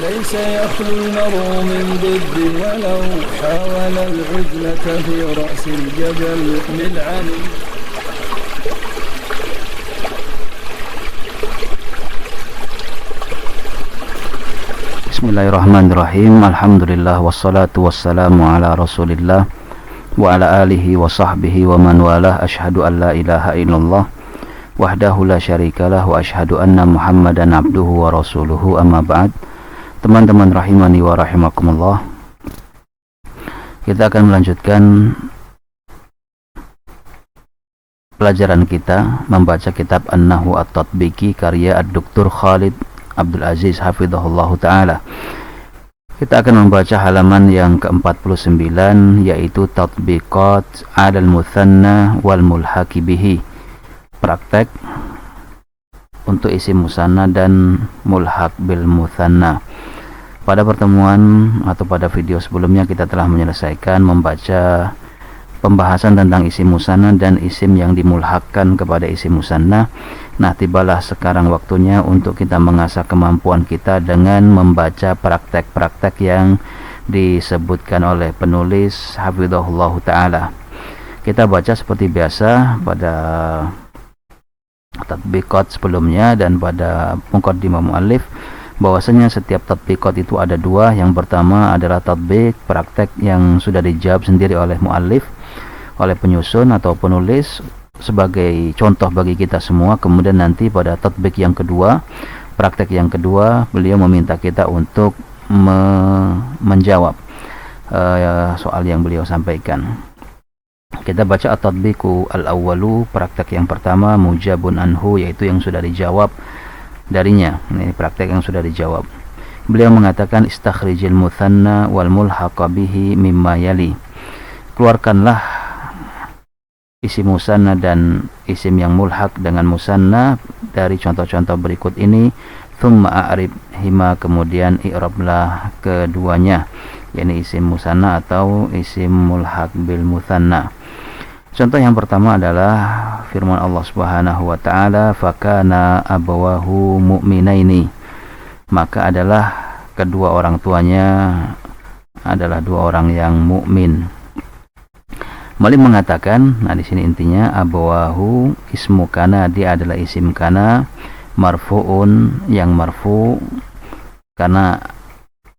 ليس يخلو المرء من ضد ولو حاول العزلة في رأس الجبل للعلي. Bismillahirrahmanirrahim. Alhamdulillah wassalatu wassalamu ala Rasulillah wa ala alihi wa sahbihi wa man walah. Asyhadu an la ilaha illallah wahdahu la syarikalah wa asyhadu anna Muhammadan abduhu wa rasuluhu, amma ba'd. Teman-teman rahimani wa rahimakumullah, kita akan melanjutkan pelajaran kita membaca kitab An-Nahwu At-Tatbiki karya Ad-Doktor Khalid Abdul Aziz hafizahullahu ta'ala. Kita akan membaca halaman yang ke-49, yaitu Tatbiqat 'alal mutsanna wal mulhaqi bihi, praktek untuk isim musanna dan mulhaq bil mutsanna. Pada pertemuan atau pada video sebelumnya kita telah menyelesaikan membaca pembahasan tentang isim musanna dan isim yang dimulhakkan kepada isim musanna. Nah, tibalah sekarang waktunya untuk kita mengasah kemampuan kita dengan membaca praktek-praktek yang disebutkan oleh penulis hafizahullahu ta'ala. Kita baca seperti biasa pada tatbiqat sebelumnya dan pada muqaddimah muallif, bahwasanya setiap tatbiqat itu ada dua. Yang pertama adalah tatbiq, praktek yang sudah dijawab sendiri oleh muallif, oleh penyusun atau penulis sebagai contoh bagi kita semua. Kemudian nanti pada tatbiq yang kedua, praktek yang kedua, beliau meminta kita untuk menjawab soal yang beliau sampaikan. Kita baca at-tatbiqu al-awwalu, praktek yang pertama, mujabun anhu, yaitu yang sudah dijawab darinya. Ini praktek yang sudah dijawab. Beliau mengatakan istakhrijil mutsanna wal mulhaqa bihi mimma yali. Keluarkanlah isim musanna dan isim yang mulhaq dengan musanna dari contoh-contoh berikut ini. Thumma a'rib hima, kemudian i'rablah keduanya, yakni isim musanna atau isim mulhaq bil mutsanna. Contoh yang pertama adalah firman Allah Subhanahu wa ta'ala, fakana abawahu mu'minaini, maka adalah kedua orang tuanya adalah dua orang yang mukmin. Malik mengatakan, nah di sini intinya abawahu ismu kana, dia adalah isim kana, marfu'un, yang marfu karena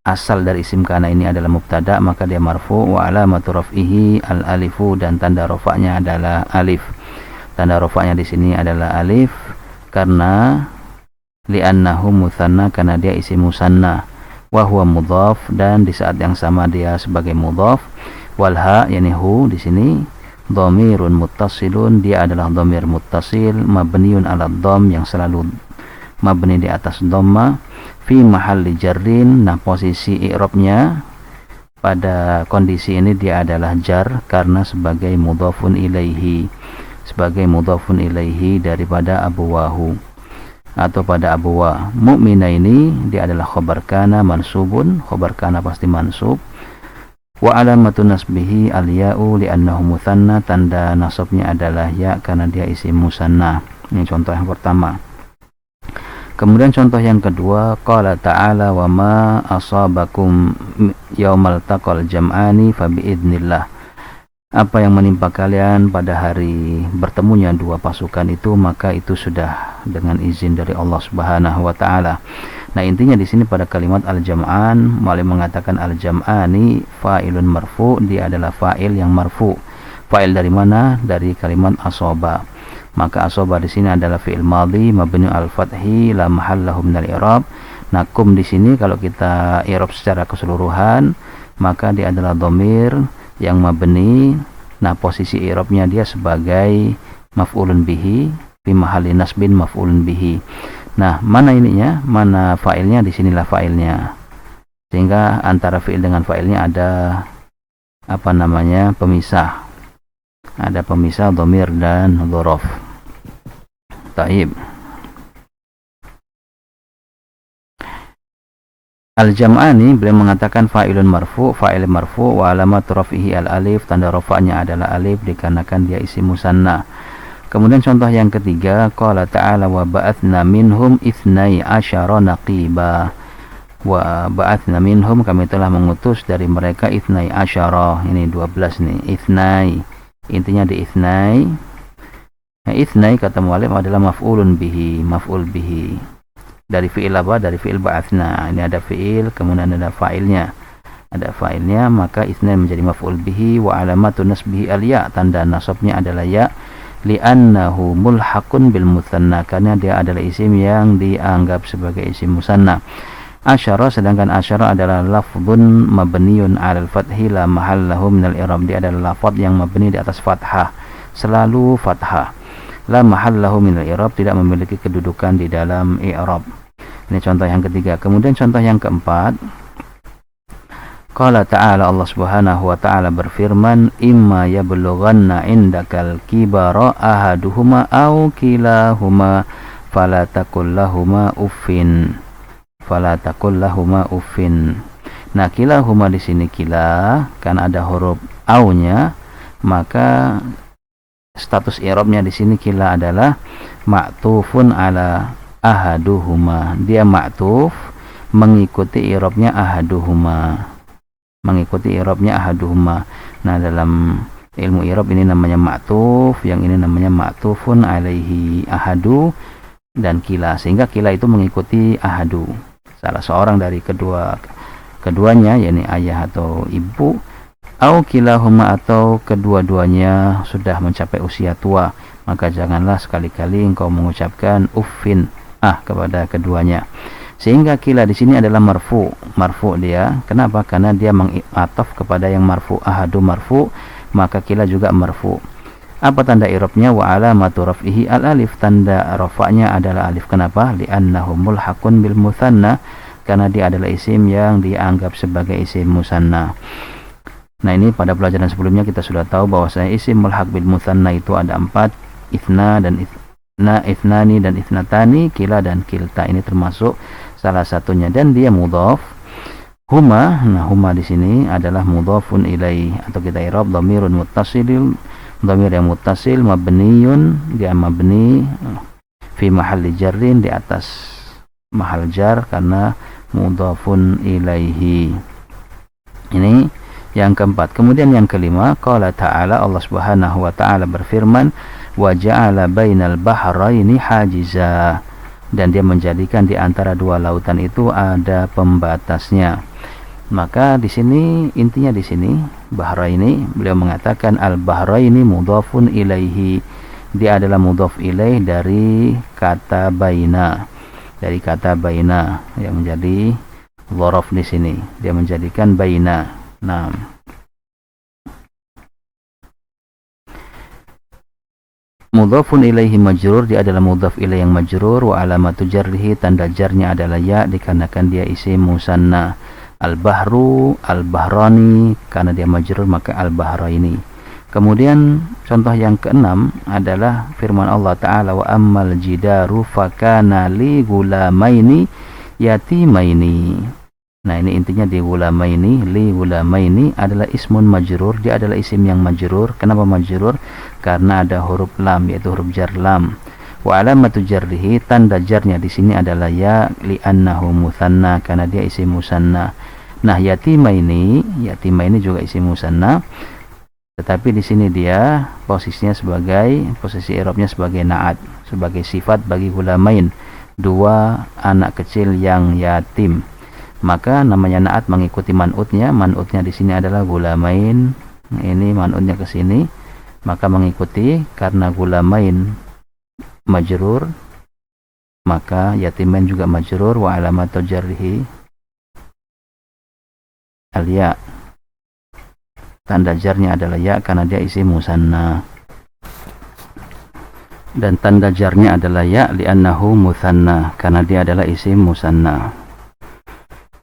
asal dari isim kana ini adalah mubtada, maka dia marfu. Wa alamatu raf'ihi al alifu, dan tanda rafa'nya adalah alif. Tanda rafa'nya di sini adalah alif karena li'annahu mutsanna, karena dia isim musanna. Wa huwa mudhaf, dan di saat yang sama dia sebagai mudhaf. Wal ha, yani hu di sini dhamirun muttasilun, dia adalah dhamir muttasil mabniun ala dhamm, yang selalu mabni di atas dhamma. Fi mahalli jarrin, nah posisi i'rabnya pada kondisi ini dia adalah jar karena sebagai mudhafun ilaihi, sebagai mudhafun ilaihi daripada abawahu atau pada abawa. Mu'mina ini dia adalah khabar kana mansubun, khabar kana pasti mansub. Wa alamatun nasbihi al-ya'u li'annahu mutsanna, tanda nasabnya adalah ya karena dia isim musanna. Ini contoh yang pertama. Kemudian contoh yang kedua, qala ta'ala wa ma asabakum yaumal taqal jam'ani fa biidznillah. Apa yang menimpa kalian pada hari bertemunya dua pasukan itu, maka itu sudah dengan izin dari Allah Subhanahu wa taala. Nah, intinya di sini pada kalimat al-jam'an, Malik mengatakan al-jam'ani fa'ilun marfu, dia adalah fa'il yang marfu. Fa'il dari mana? Dari kalimat asaba. Maka asaba di sini adalah fi'il madhi mabni al-fathi la mahallahu minal i'rab. Nah, kum di sini kalau kita i'rab secara keseluruhan, maka dia adalah dhamir yang mabni. Nah, posisi i'rabnya dia sebagai maf'ulun bihi fi mahalli nasbin maf'ulun bihi. Nah, mana ininya? Mana fa'ilnya? Di sinilah fa'ilnya. Sehingga antara fi'il dengan fa'ilnya ada pemisah. Ada pemisah dhamir dan dhorof. Taib. Al-jam'ani, beliau mengatakan fa'ilun marfu, fa'il marfu, wa alamat raf'ihi al-alif, tanda rafa'nya adalah alif dikarenakan dia isim musanna. Kemudian contoh yang ketiga, qala ta'ala wa ba'athna minhum ithnai asyara naqiba. Wa ba'atsna minhum, kami telah mengutus dari mereka ithnai asyara, ini 12 nih, ithnai, intinya di ithnai. Nah, ithnai kata mu'alif adalah maf'ulun bihi, maf'ul bihi dari fi'il apa? Dari fi'il ba'atsna. Ini ada fi'il, kemudian ada fa'ilnya, maka ithnai menjadi maf'ul bihi. Wa alamatun nasbihi al-ya, tanda nasabnya adalah ya, li'annahu mulhaqun bil mutsanna, karena dia adalah isim yang dianggap sebagai isim musanna. Asyara, sedangkan asyara adalah lafdun mabniun 'alal fathi la mahallahu minal i'rab, dia adalah lafaz yang mabni di atas fathah, selalu fathah. La mahallahu minal i'rab, tidak memiliki kedudukan di dalam i'rab. Ini contoh yang ketiga. Kemudian contoh yang keempat, qala ta'ala, Allah Subhanahu wa ta'ala berfirman, imma yablughanna indakal kibara ahaduhuma aw kilahuma fala taqul lahumā uffin. Nah, kilahuma di sini kila kan ada huruf au-nya, maka status i'rabnya di sini kila adalah ma'tufun ala ahaduhuma. Dia ma'tuf mengikuti i'rabnya ahaduhuma. Nah, dalam ilmu i'rab ini namanya ma'tuf, yang ini namanya ma'tufun alaihi, ahadu dan kila, sehingga kila itu mengikuti ahadu, salah seorang dari keduanya, yakni ayah atau ibu, au kilahuma, atau kedua-duanya sudah mencapai usia tua, maka janganlah sekali-kali engkau mengucapkan uffin kepada keduanya. Sehingga kila di sini adalah marfu dia. Kenapa? Karena dia mengataf kepada yang marfu, ahadu marfu, maka kila juga marfu. Apa tanda i'rabnya? Wa alamatu raf'ihi al-alif, tanda rafa'nya adalah alif. Kenapa? Li'annahu mulhaqun bil mutsanna, karena dia adalah isim yang dianggap sebagai isim musanna. Nah, ini pada pelajaran sebelumnya kita sudah tahu bahwasanya isim mulhaq bil mutsanna itu ada 4, itsna dan ithnani dan ithnatani, kila dan kilta. Ini termasuk salah satunya, dan dia mudhaf. Huma, nah huma di sini adalah mudhafun ilaih, atau kita i'rab dhamirun muttasilun, dhamir yang muttasil, mabniyun, dia mabni fi mahalli jarrin, di atas mahal jar karena mudhafun ilaihi. Ini yang keempat. Kemudian yang kelima, qala ta'ala, Allah Subhanahu wa ta'ala berfirman, wa ja'ala bainal bahraini hajiza, dan dia menjadikan di antara dua lautan itu ada pembatasnya. Maka di sini intinya di sini bahraini, beliau mengatakan al bahraini mudhafun ilaihi, dia adalah mudhaf ilaih dari kata baina, yang menjadi dzaraf di sini, dia menjadikan baina. Nah, mudhafun ilaihi majrur, dia adalah mudhaf ilaih yang majrur. Wa alamatu jarrihi, tanda jarnya adalah ya, dikarenakan dia isim musanna. Al-bahru, al-bahrani, karena dia majrur maka al-bahraini. Kemudian contoh yang keenam adalah firman Allah Ta'ala, wa ammal jidaru fakana li gulamaini yatimaini. Nah, ini intinya di gulamaini, li gulamaini adalah ismun majrur, dia adalah isim yang majrur. Kenapa majrur? Karena ada huruf lam, yaitu huruf jar lam. Wa alamatu jarrihi, tanda jarnya di sini adalah ya, li'annahu mutsanna, karena dia isim musanna. Nah, yatimaini juga isim musanna, tetapi di sini dia posisinya sebagai, posisi i'rabnya sebagai na'at, sebagai sifat bagi gulamain, dua anak kecil yang yatim. Maka namanya na'at mengikuti man'utnya. Man'utnya di sini adalah gulamain. Ini man'utnya ke sini, maka mengikuti, karena gulamain majrur, maka yatimain juga majrur. Wa alamatu jarrihi al-ya, tanda jarnya adalah ya karena dia isim musanna, dan tanda jarnya adalah ya li'annahu mutsanna, karena dia adalah isim musanna.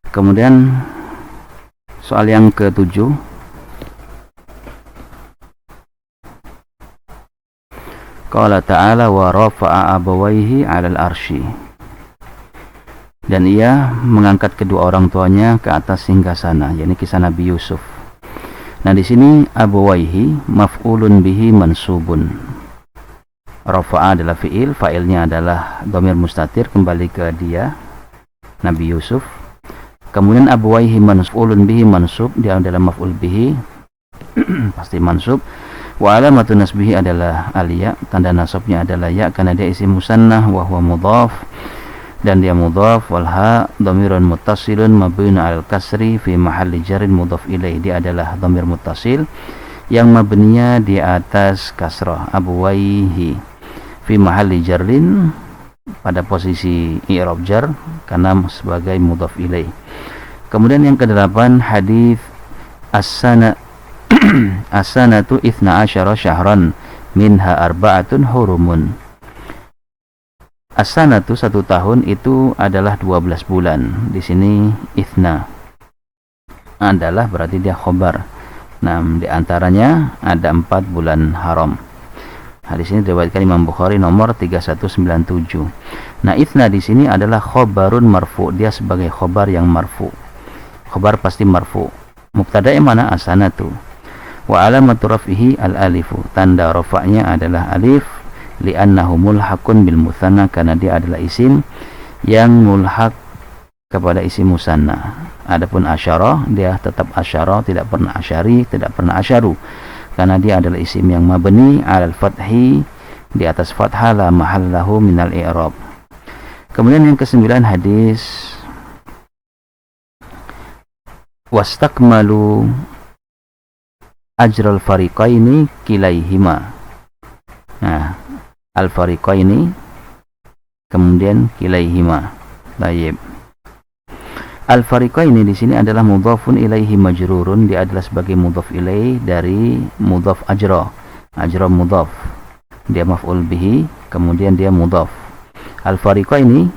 Kemudian soal yang ke-7, qala ta'ala wa rafa'a abawaihi 'alal arsy, dan ia mengangkat kedua orang tuanya ke atas singgasana, yakni kisah Nabi Yusuf. Nah, di sini abawaihi maf'ulun bihi mansubun. Rafa'a adalah fi'il, fa'ilnya adalah dhamir mustatir, kembali ke dia, Nabi Yusuf. Kemudian abwaihi mansubun bihi, mansub dia adalah maf'ul bihi pasti mansub. Wa alamatu nasbihi adalah aliyah, tanda nasabnya adalah ya karena dia isim musannah, wa huwa mudhaf dan dia mudhaf. Wal ha dhamirun muttasilun mabniun 'alal kasri fi mahalli jarrin mudhaf ilaih, dia adalah dhamir muttasil yang mabninya di atas kasrah. Abwaihi fi mahalli jarrin pada posisi i'rab jar karena sebagai mudhaf ilaih. Kemudian yang kedelapan, hadis as-sanatu 12 syahran minha arba'atun hurumun. As-sanatu 1 tahun itu adalah 12 bulan. Di sini ithna adalah berarti dia khobar. Nah, di antaranya ada 4 bulan haram. Hadis ini diriwayatkan Imam Bukhari nomor 3197. Nah, ithna di sini adalah khobarun marfu, dia sebagai khobar yang marfu. Khobar pasti marfu. Mubtada yang mana? As-sanatu. Wa alamatu raf'ihi al-alifu, tanda rafa'nya adalah alif, li'annahu mulhaqun bil mutsanna karena dia adalah isim yang mulhaq kepada isim musanna. Adapun asyara dia tetap asyara, tidak pernah asyari, tidak pernah asyaru karena dia adalah isim yang mabni 'alal fathi, di atas fathah la mahallahu minal i'rab. Kemudian yang ke-9 hadis wastakmalu ajral fariqaini kilaihima. Nah, al fariqaini kemudian kilaihima. Baik. Al fariqaini di sini adalah mudhafun ilaihi majrurun, dia adalah sebagai mudhaf ilaih dari mudhaf ajra. Ajra mudhaf. Dia maf'ul bihi, kemudian dia mudhaf. Al fariqaini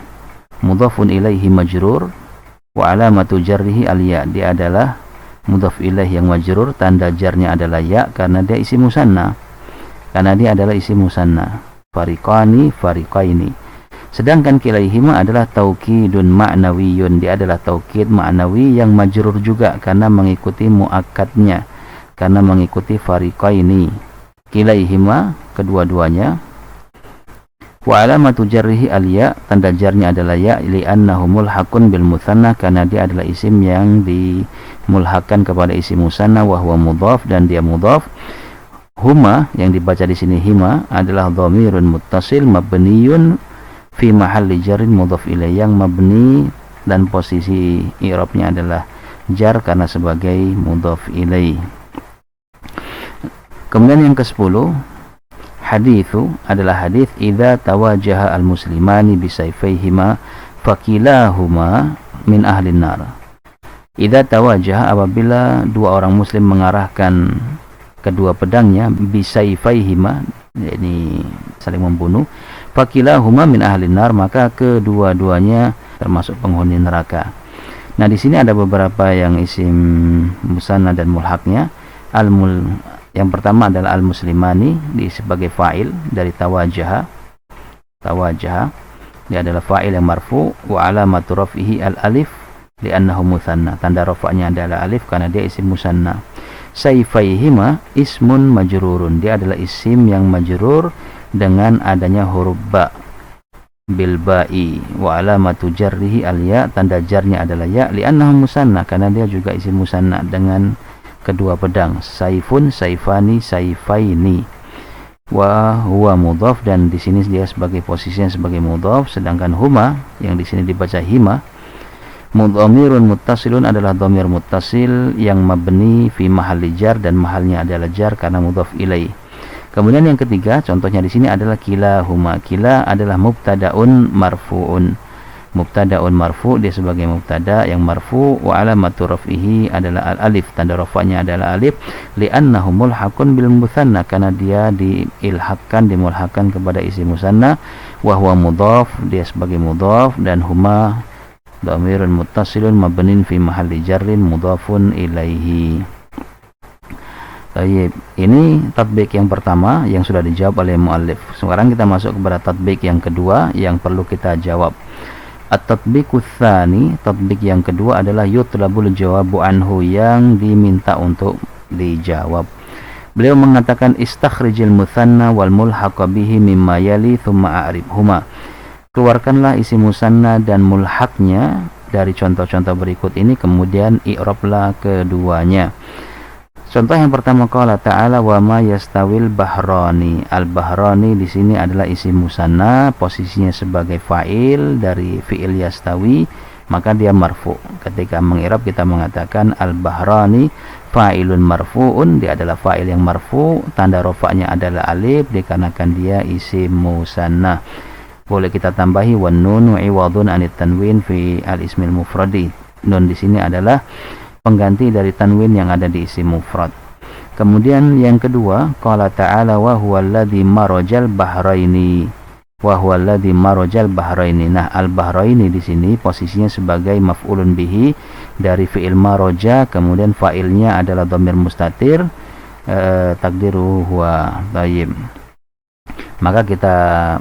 mudhafun ilaihi majrur wa alamatu jarrihi al-ya, dia adalah mudhaf ilaih yang majrur, tanda jarnya adalah ya karena dia isim musanna. Karena dia adalah isim musanna. Fariqani, fariqaini. Sedangkan kilaihima adalah taukidun ma'nawiyun, dia adalah taukid ma'nawi yang majrur juga karena mengikuti muakkadnya, karena mengikuti fariqaini. Kilaihima kedua-duanya. Wa alamatu jarrihi al-ya, tanda jarnya adalah ya, li'annahu mulhaqun bil mutsanna karena dia adalah isim yang dimulhaqkan kepada isim musanna, wa huwa mudhaf dan dia mudhaf. Huma yang dibaca di sini hima adalah dhamirun muttasil mabniyun fi mahalli jarrin mudhaf ilaih, yang mabni dan posisi i'rabnya adalah jar karena sebagai mudhaf ilaih. Kemudian yang ke-10 hadithu adalah hadis idza tawajaha al-muslimani bisayfayhima fakilahuma min ahlin nar. Idza tawajaha apabila dua orang muslim mengarahkan kedua pedangnya bisayfayhima, yakni saling membunuh, fakilahuma min ahlin nar, maka kedua-duanya termasuk penghuni neraka. Nah, di sini ada beberapa yang isim musanna dan mulhaqnya. Yang pertama adalah al-muslimani sebagai fa'il dari tawajaha. Tawajaha dia adalah fa'il yang marfu, wa alamatu raf'ihi al-alif li'annahu musanna, tanda rafa'nya adalah alif karena dia isim musanna. Sayfaihima ismun majrurun, dia adalah isim yang majrur dengan adanya huruf ba bil ba'i, wa alamatu jarrihi al-ya, tanda jarnya adalah ya, li'annahu musanna karena dia juga isim musanna dengan kedua pedang. Saifun, saifani, saifaini. Wa huwa mudhaf dan di sini dia sebagai posisinya sebagai mudhaf, sedangkan huma yang di sini dibaca hima mudhamirun muttasilun adalah dhamir muttasil yang mabni fi mahalli jar dan mahalnya adalah jar karena mudhaf ilaih. Kemudian yang ketiga contohnya di sini adalah kilahuma. Kila adalah mubtadaun marfuun. Mubtadaun marfu, dia sebagai mubtada yang marfu, wa alamatu raf'ihi adalah al-alif, tanda rafa'nya adalah alif, li'annahu mulhaqun bil mutsanna karena dia dimulhaqkan kepada isim musanna, wa huwa mudhaf, dia sebagai mudhaf, dan huma dhamirun muttasilun mabnin fi mahalli jarrin mudhafun ilaihi. Baik, ini tatbik yang pertama yang sudah dijawab oleh muallif. Sekarang kita masuk kepada tatbik yang kedua yang perlu kita jawab. At-tatbiqus tsani, tatbik yang kedua adalah yutlabul jawabu anhu, yang diminta untuk dijawab. Beliau mengatakan istakhrijil mutsanna wal mulhaqa bihi mimma yali thumma a'ribhuma. Keluarkanlah isim musanna dan mulhaqnya dari contoh-contoh berikut ini, kemudian i'rablah keduanya. Contoh yang pertama, qala ta'ala wa ma yastawil bahrani. Al-bahrani di sini adalah isim musanna, posisinya sebagai fa'il dari fi'il yastawi, maka dia marfu. Ketika mengirab kita mengatakan al-bahrani fa'ilun marfu'un, dia adalah fa'il yang marfu, tanda rofa'nya adalah alif dikarenakan dia isim musanna. Boleh kita tambahi wan nunu iwadun anit tanwin fi al-ismil mufradi. Nun di sini adalah pengganti dari tanwin yang ada di isim mufrad. Kemudian yang kedua, qala ta'ala wa huwallazi marajal bahraini. Wa huwallazi marajal bahraini. Nah, al-bahraini di sini posisinya sebagai maf'ulun bihi dari fi'il maraja, kemudian fa'ilnya adalah dhamir mustatir, takdiru huwa. Baik. Maka kita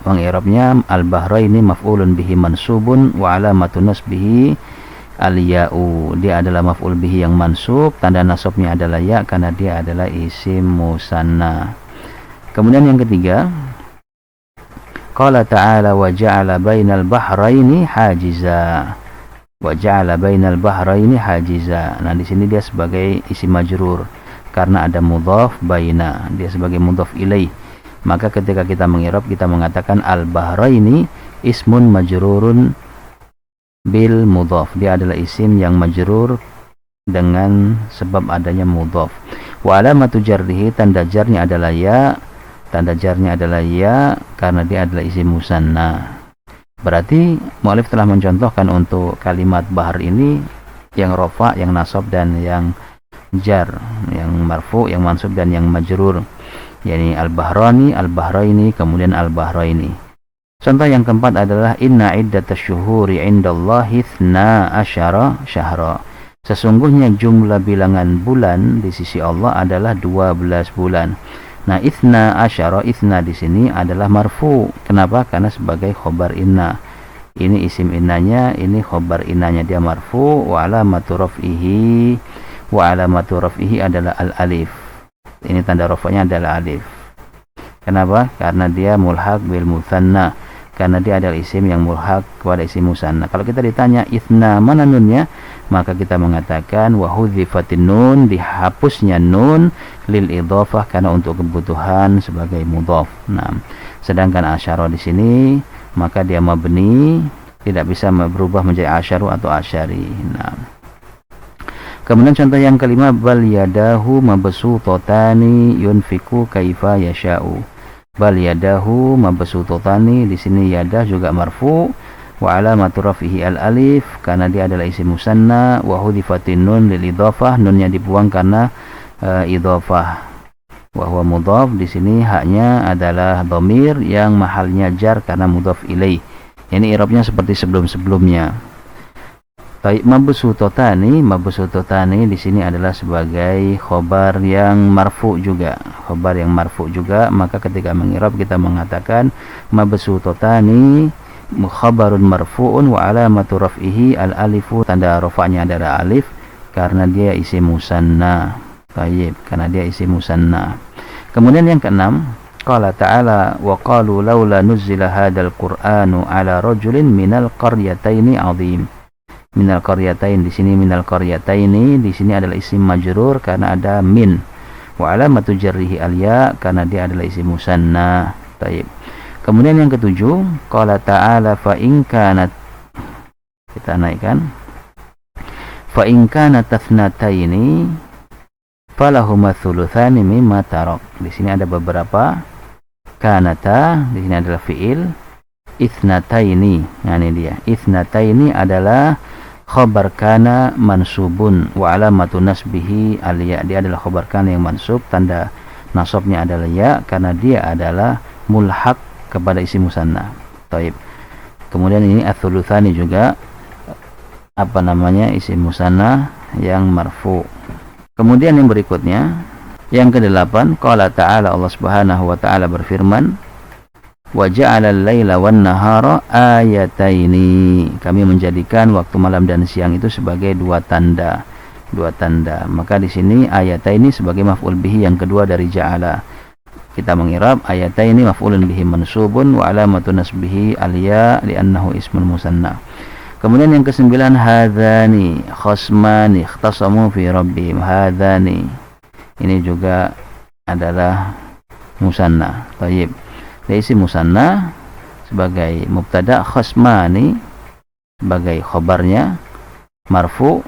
mengirabnya al-bahraini maf'ulun bihi mansubun wa alamatun nasbihi al-ya'u. Dia adalah maf'ul bihi yang mansub, tanda nasabnya adalah ya karena dia adalah isim musanna. Kemudian yang ketiga, qala ta'ala wa ja'ala bainal bahraini hajiza. Wa ja'ala bainal bahraini hajiza. Nah, di sini dia sebagai isim majrur karena ada mudhaf baina, dia sebagai mudhaf ilaih. Maka ketika kita mengirab kita mengatakan al-bahraini ismun majrurun bil mudhaf. Dia adalah isim yang majrur dengan sebab adanya mudhaf. Wa alamatu jarrihi, tanda jarnya adalah ya. Tanda jarnya adalah ya karena dia adalah isim musanna. Berarti mu'allif telah mencontohkan untuk kalimat bahar ini yang rofa, yang nasab dan yang jar, yang marfu, yang mansub dan yang majrur. Yani al-bahrani, al-bahraini, kemudian al-bahraini. Contoh yang keempat adalah inna iddatash syuhuri indallahi 12 syahra. Sesungguhnya jumlah bilangan bulan di sisi Allah adalah 12 bulan. Nah, 12, itsna di sini adalah marfu. Kenapa? Karena sebagai khobar inna. Ini isim innanya, ini khobar innanya, dia marfu. Wa alamatu raf'ihi adalah al-alif. Ini tanda rafa'nya adalah alif. Kenapa? Karena dia mulhaq bil mutsanna. Karena dia adalah isim yang mulhaq kepada isim musanna. Kalau kita ditanya itsna mana nunnya, maka kita mengatakan wa hudzifatin nun, dihapusnya nun lil idhafah karena untuk kebutuhan sebagai mudhaf. Nah, sedangkan asyara di sini maka dia mabni, tidak bisa berubah menjadi asyaru atau asyari. Nah, kemudian contoh yang kelima, bal yadahu mabsutatani yunfiku kaifa yasha'u. Bal yadahu mabsutatani, di sini yadah juga marfu, wa alamatu raf'ihi al-alif karena dia adalah isim musanna, wa hudhifatin nun lil idhafah, nunnya dibuang karena idhafah. Wa huwa mudhaf, di sini haknya adalah dhamir yang mahalnya jar karena mudhaf ilaih. Ini i'rabnya seperti sebelum-sebelumnya. Baik, mabsutotani di sini adalah sebagai khobar yang marfu juga. Khobar yang marfu juga, maka ketika mengirab kita mengatakan mabsutotani khabarun marfu'un wa alamatu raf'ihi al-alifu, tanda rafa'nya adalah alif karena dia isim musanna. Baik, karena dia isim musanna. Kemudian yang keenam, qala ta'ala wa qalu laula nuzzila hadzal qur'anu ala rajulin minal qaryataini 'azim. Minal qaryatain, di sini minal qaryataini di sini adalah isim majrur karena ada min. Wa alamatu jarrihi al-ya karena dia adalah isim musanna. Baik. Kemudian yang ketujuh, qala ta'ala fa in kanat, kita naikkan, fa in kanat tathnataini falahuma thulutsani mimma tarak. Di sini ada beberapa kanata, di sini adalah fiil. Itsnataini, nah ini dia. Itsnataini adalah khabar kana mansubun wa alamatu nasbihi al-ya. Dia adalah khabar kana yang mansub, tanda nasabnya adalah ya karena dia adalah mulhaq kepada isim musanna. Taib. Kemudian ini ats-tsulutsani juga isim musanna yang marfu. Kemudian yang berikutnya, yang ke-8, qala ta'ala, Allah Subhanahu wa taala berfirman, wa ja'alal laila wan nahara ayataini. Kami menjadikan waktu malam dan siang itu sebagai dua tanda. Maka di sini ayataini sebagai maf'ul bihi yang kedua dari ja'ala. Kita mengirab ayataini maf'ulun bihi mansubun wa alamatu nasbihi al-ya li'annahu ismul musanna. Kemudian yang kesembilan, hadzani khasmani ikhtasamu fi rabbihim. Hadzani ini juga adalah musanna. Tayyib. Isim musanna sebagai mubtada, khasmani sebagai khabarnya, marfu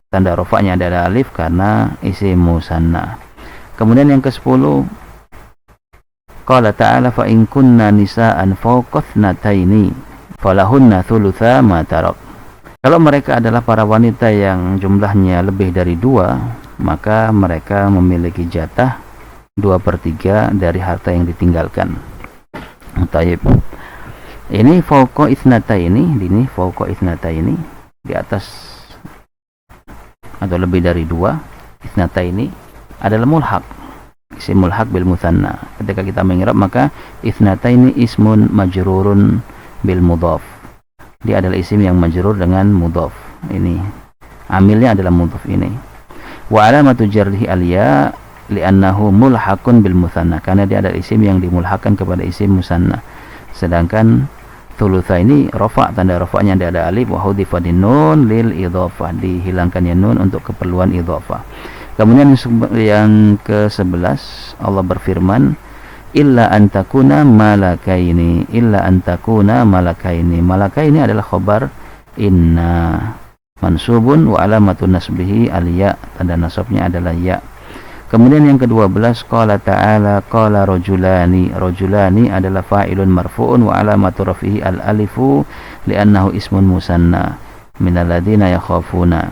tanda rafa'nya adalah alif karena isim musanna. Kemudian yang ke-10, qala ta'ala fa in kunna nisaan fawqa thnataini falahunna thulutsa ma tarak. Kalau mereka adalah para wanita yang jumlahnya lebih dari 2, maka mereka memiliki jatah 2/3 dari harta yang ditinggalkan. Taib. Ini fawqa ithnataini, ini fawqa ithnataini, di atas atau lebih dari 2. Ithnataini adalah mulhaq, isim mulhaq bil mutsanna. Ketika kita mengi'rab maka ithnataini ismun majrurun bil mudhaf. Dia adalah isim yang majrur dengan mudhaf. Ini amilnya adalah mudhaf ini. Wa alamatu jarrihi al-ya li'annahu mulhaqun bil mutsanna, karena dia adalah isim yang dimulhaqkan kepada isim musanna. Sedangkan thulutsa ini rafa, tanda rafa'nya ada alif, wa hudhifa nun lil idhafah, dihilangkannya nun untuk keperluan idhafah. Kemudian yang ke-11, Allah berfirman, illa antakuna malakaini, illa antakuna malakaini. Malakaini adalah khabar inna mansubun wa alamatun nasbihi al-ya, tanda nasabnya adalah ya. Kemudian yang ke-12, qala ta'ala qala rajulani. Rajulani adalah fa'ilun marfu'un wa alamatu rafihi al-alifu li'annahu ismun musanna minal ladzina yakhafuna.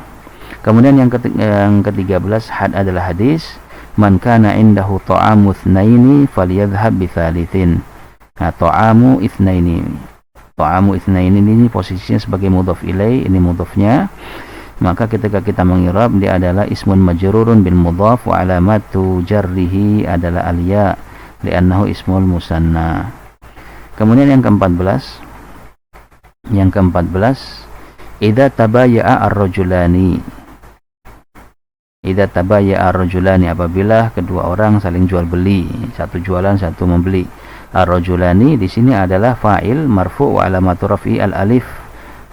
Kemudian yang ke-13 adalah hadis, man kana indahu ta'amu itsnaini falyadhhab bi tsalitsin. Nah, ta'amu itsnaini. Ta'amu itsnaini ini posisinya sebagai mudhaf ilai, ini mudhafnya. Maka ketika kita mengi'rab, dia adalah ismun majrurun bil mudhaf wa alamatu jarrihi adalah al-ya li'annahu ismul musanna. Kemudian yang ke-14, idza tabayya'a ar-rajulani. Idza tabayya'a ar-rajulani, apabila kedua orang saling jual beli, satu jualan satu membeli. Ar-rajulani di sini adalah fa'il marfu' wa alamatu raf'i al-alif,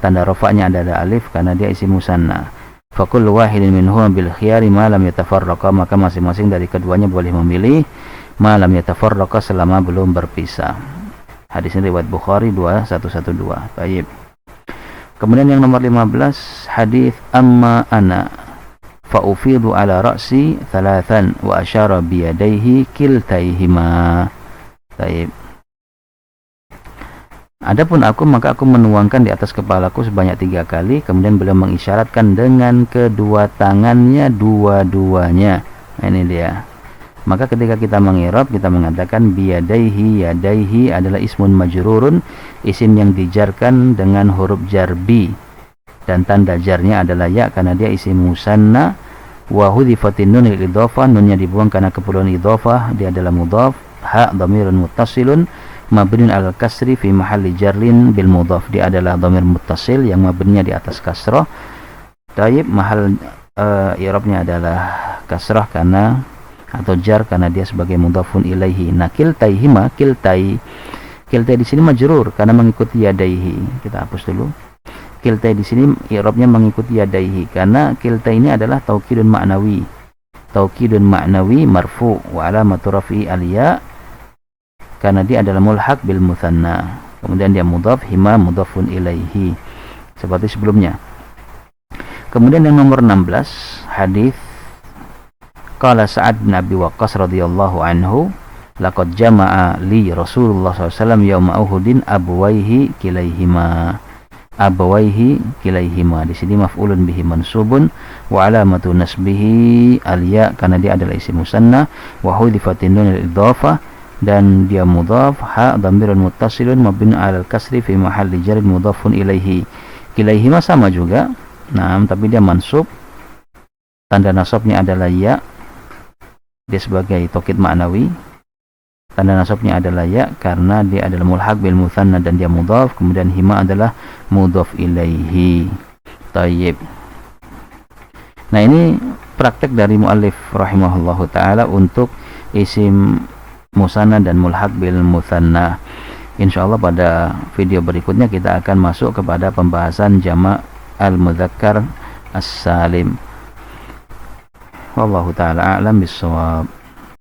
tanda rafa'nya adalah alif karena dia isim musanna. Fa kullu wahidin minhum bil khiyari ma lam yatafarraqa, maka masing-masing dari keduanya boleh memilih ma lam yatafarraqa selama belum berpisah. Hadis ini riwayat Bukhari 2112. Baik. Kemudian yang nomor 15, hadis amma ana fa'ufidu ala ra'si thalathan wa asyara biyadaihi kiltaihima. Baik. Adapun aku, maka aku menuangkan di atas kepalaku sebanyak 3 kali, kemudian beliau mengisyaratkan dengan kedua tangannya dua-duanya. Nah, ini dia. Maka ketika kita mengi'rab, kita mengatakan biyadaihi, yadaihi adalah ismun majrurun, isim yang dijarkan dengan huruf jar bi, dan tanda jarnya adalah ya karena dia isim musanna. Wa hudhifatin nun lil idhafah, nunnya dibuang karena keperluan idhafah, dia adalah mudhaf. Ha dhamirun muttasilun mabniun al kasri fi mahalli jarrin bil mudhaf, dia adalah dhamir muttasil yang mabninya di atas kasrah. Taib, mahal i'rabnya adalah kasrah karena atau jar karena dia sebagai mudhafun ilaihi. Nah, kiltaihima, kiltai di sini majrur karena mengikuti yadaihi. Kita hapus dulu. Kiltai di sini i'rabnya mengikuti yadaihi karena kiltai ini adalah taukidun ma'nawi. Taukidun ma'nawi marfu wa alamatu raf'i al-ya karena dia adalah mulhaq bil mutsanna. Kemudian dia mudhaf, hima mudhafun ilaihi seperti sebelumnya. Kemudian yang nomor 16, hadis qala Sa'ad bin Abi Waqqas radhiyallahu anhu, laqad jama'a li Rasulullah SAW yauma Uhudin abwaihi kilaihima. Abawaihi kilaihima di sini maf'ulun bihi mansubun wa alamatu nasbihi al-ya karena dia adalah isim musanna, wa hudhifatin nun al-idhafah dan dia mudhaf. Ha dhamirun muttasilun mabniun 'alal kasri fi mahalli jarrin mudhafun ilaihi. Kilaihima sama juga. Nah, tapi dia mansub. Tanda nasabnya adalah ya. Dia sebagai taukid ma'nawi. Tanda nasabnya adalah ya karena dia adalah mulhaq bil mutsanna dan dia mudhaf. Kemudian hima adalah mudhaf ilaihi. Tayyib. Nah, ini praktek dari muallif rahimahullahu taala untuk isim musanna dan mulhaq bil mutsanna. Insyaallah pada video berikutnya kita akan masuk kepada pembahasan jamak al-mudzakkar as-salim. Wallahu taala a'lam bissawab.